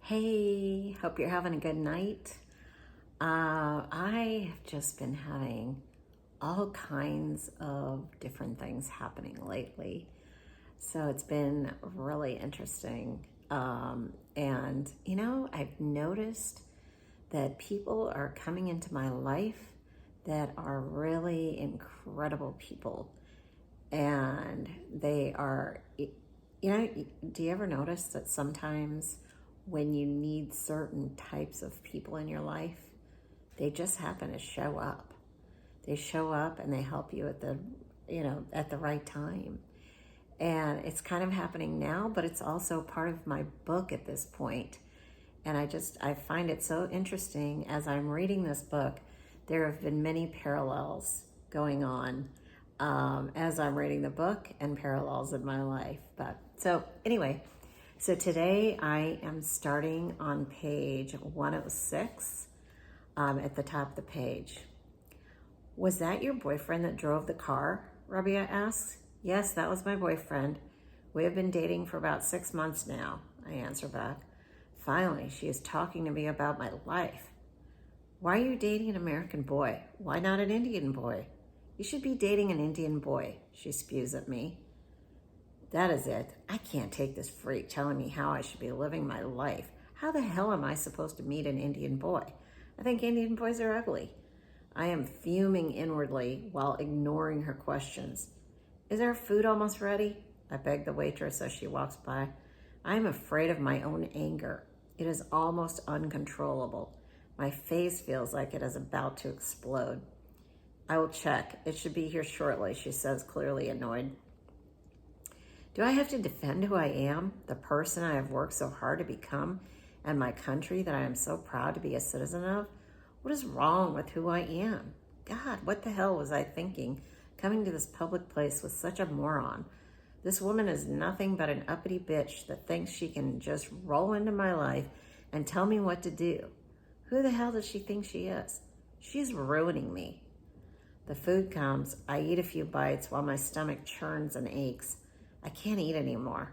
Hey, hope you're having a good night. I have just been having all kinds of different things happening lately. So it's been really interesting. I've noticed that people are coming into my life that are really incredible people. And they are, do you ever notice that sometimes when you need certain types of people in your life, they just happen to show up. They show up and they help you at the right time. And it's kind of happening now, but it's also part of my book at this point. And I find it so interesting as I'm reading this book. There have been many parallels going on as I'm reading the book and parallels in my life. So today I am starting on page 106 at the top of the page. Was that your boyfriend that drove the car? Rabia asks. Yes, that was my boyfriend. We have been dating for about 6 months now, I answer back. Finally, she is talking to me about my life. Why are you dating an American boy? Why not an Indian boy? You should be dating an Indian boy, she spews at me. That is it. I can't take this freak telling me how I should be living my life. How the hell am I supposed to meet an Indian boy? I think Indian boys are ugly. I am fuming inwardly while ignoring her questions. Is our food almost ready? I beg the waitress as she walks by. I am afraid of my own anger. It is almost uncontrollable. My face feels like it is about to explode. I will check. It should be here shortly, she says, clearly annoyed. Do I have to defend who I am, the person I have worked so hard to become, and my country that I am so proud to be a citizen of? What is wrong with who I am? God, what the hell was I thinking, coming to this public place with such a moron? This woman is nothing but an uppity bitch that thinks she can just roll into my life and tell me what to do. Who the hell does she think she is? She's ruining me. The food comes. I eat a few bites while my stomach churns and aches. I can't eat anymore.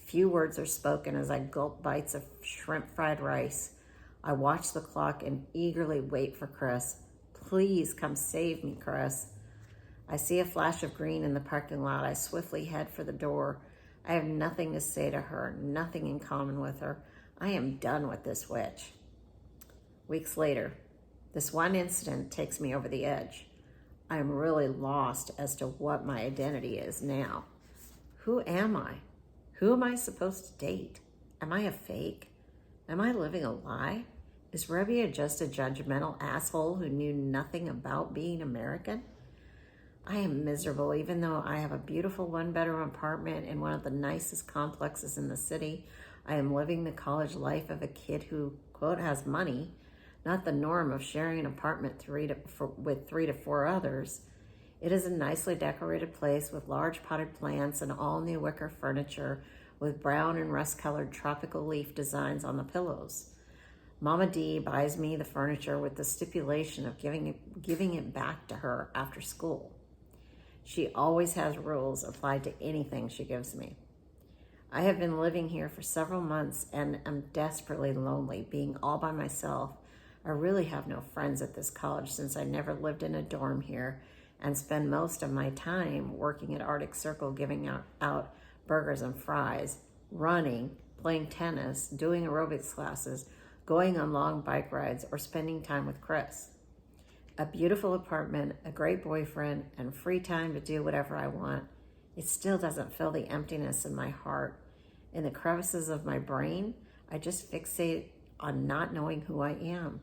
Few words are spoken as I gulp bites of shrimp fried rice. I watch the clock and eagerly wait for Chris. Please come save me, Chris. I see a flash of green in the parking lot. I swiftly head for the door. I have nothing to say to her, nothing in common with her. I am done with this witch. Weeks later, this one incident takes me over the edge. I am really lost as to what my identity is now. Who am I? Who am I supposed to date? Am I a fake? Am I living a lie? Is Rebia just a judgmental asshole who knew nothing about being American? I am miserable, even though I have a beautiful one-bedroom apartment in one of the nicest complexes in the city. I am living the college life of a kid who, quote, has money, not the norm of sharing an apartment with 3 to 4 others. It is a nicely decorated place with large potted plants and all new wicker furniture with brown and rust-colored tropical leaf designs on the pillows. Mama D buys me the furniture with the stipulation of giving it back to her after school. She always has rules applied to anything she gives me. I have been living here for several months and am desperately lonely, being all by myself. I really have no friends at this college since I never lived in a dorm here and spend most of my time working at Arctic Circle, giving out burgers and fries, running, playing tennis, doing aerobics classes, going on long bike rides, or spending time with Chris. A beautiful apartment, a great boyfriend, and free time to do whatever I want. It still doesn't fill the emptiness in my heart. In the crevices of my brain, I just fixate on not knowing who I am.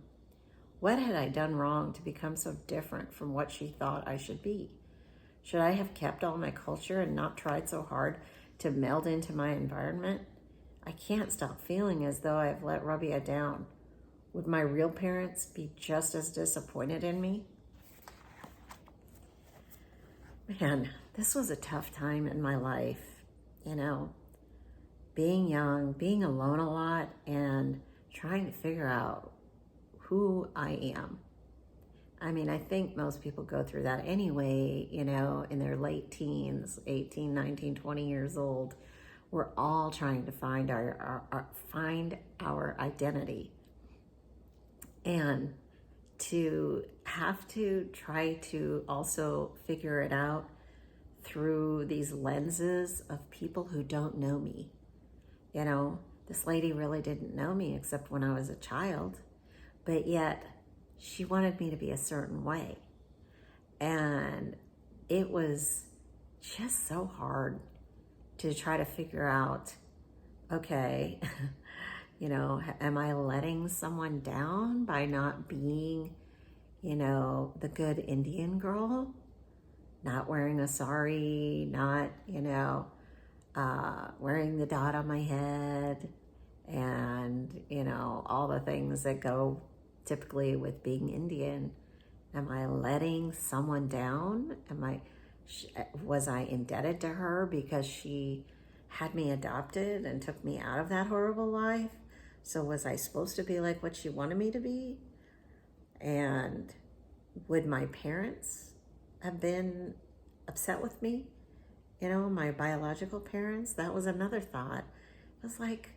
What had I done wrong to become so different from what she thought I should be? Should I have kept all my culture and not tried so hard to meld into my environment? I can't stop feeling as though I have let Rabia down. Would my real parents be just as disappointed in me? Man, this was a tough time in my life. Being young, being alone a lot, and trying to figure out who I am. I mean, I think most people go through that anyway, in their late teens, 18, 19, 20 years old, we're all trying to find our identity. And to have to try to also figure it out through these lenses of people who don't know me. You know, this lady really didn't know me except when I was a child, but yet she wanted me to be a certain way. And it was just so hard to try to figure out, okay, you know, am I letting someone down by not being, you know, the good Indian girl, not wearing a sari, not, you know, wearing the dot on my head, and, you know, all the things that go typically with being Indian. Am I letting someone down? Was I indebted to her because she had me adopted and took me out of that horrible life? So was I supposed to be like what she wanted me to be? And would my parents have been upset with me? You know, my biological parents? That was another thought. It was like,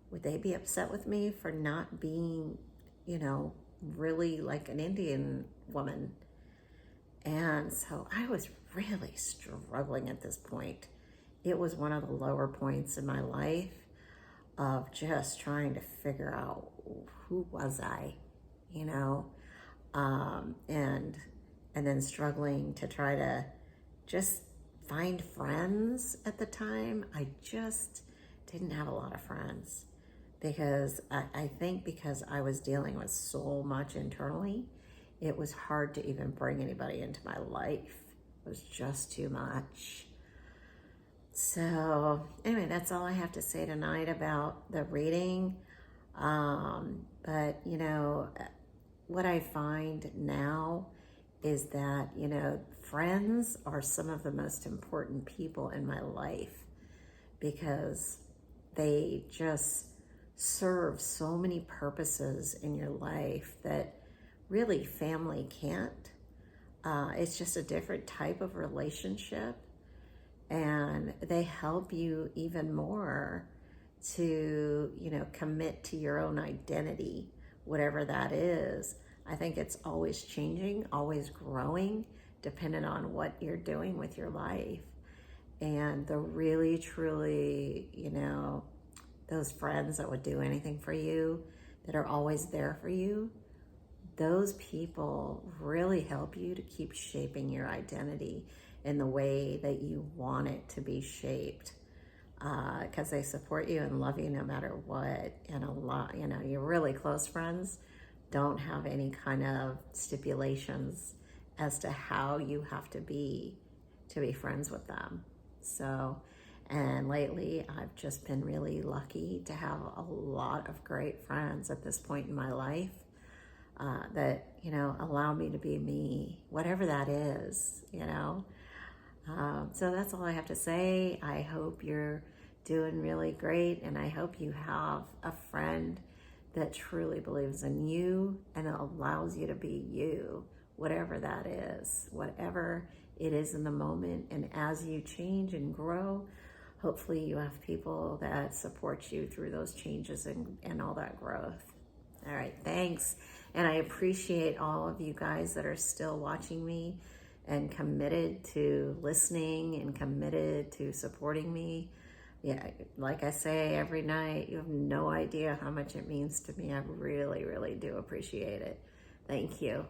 would they be upset with me for not being, you know, really like an Indian woman? And so I was really struggling at this point. It was one of the lower points in my life of just trying to figure out who was I, you know, and then struggling to try to just find friends at the time. I just didn't have a lot of friends because I think because I was dealing with so much internally, it was hard to even bring anybody into my life. It was just too much. So anyway, that's all I have to say tonight about the reading. But you know, what I find now is that, you know, friends are some of the most important people in my life because they just serve so many purposes in your life that really family can't. It's just a different type of relationship, and they help you even more to, you know, commit to your own identity, whatever that is. I think it's always changing, always growing, depending on what you're doing with your life. And the really, truly, you know, those friends that would do anything for you, that are always there for you, those people really help you to keep shaping your identity in the way that you want it to be shaped, because they support you and love you no matter what. And a lot, you know, your really close friends don't have any kind of stipulations as to how you have to be friends with them. So, and lately I've just been really lucky to have a lot of great friends at this point in my life, that, you know, allow me to be me, whatever that is, you know. So that's all I have to say. I hope you're doing really great, and I hope you have a friend that truly believes in you and allows you to be you, whatever that is, whatever it is in the moment. And as you change and grow, hopefully you have people that support you through those changes and all that growth. All right, thanks. And I appreciate all of you guys that are still watching me and committed to listening and committed to supporting me. Yeah, like I say every night, you have no idea how much it means to me. I really, really do appreciate it. Thank you.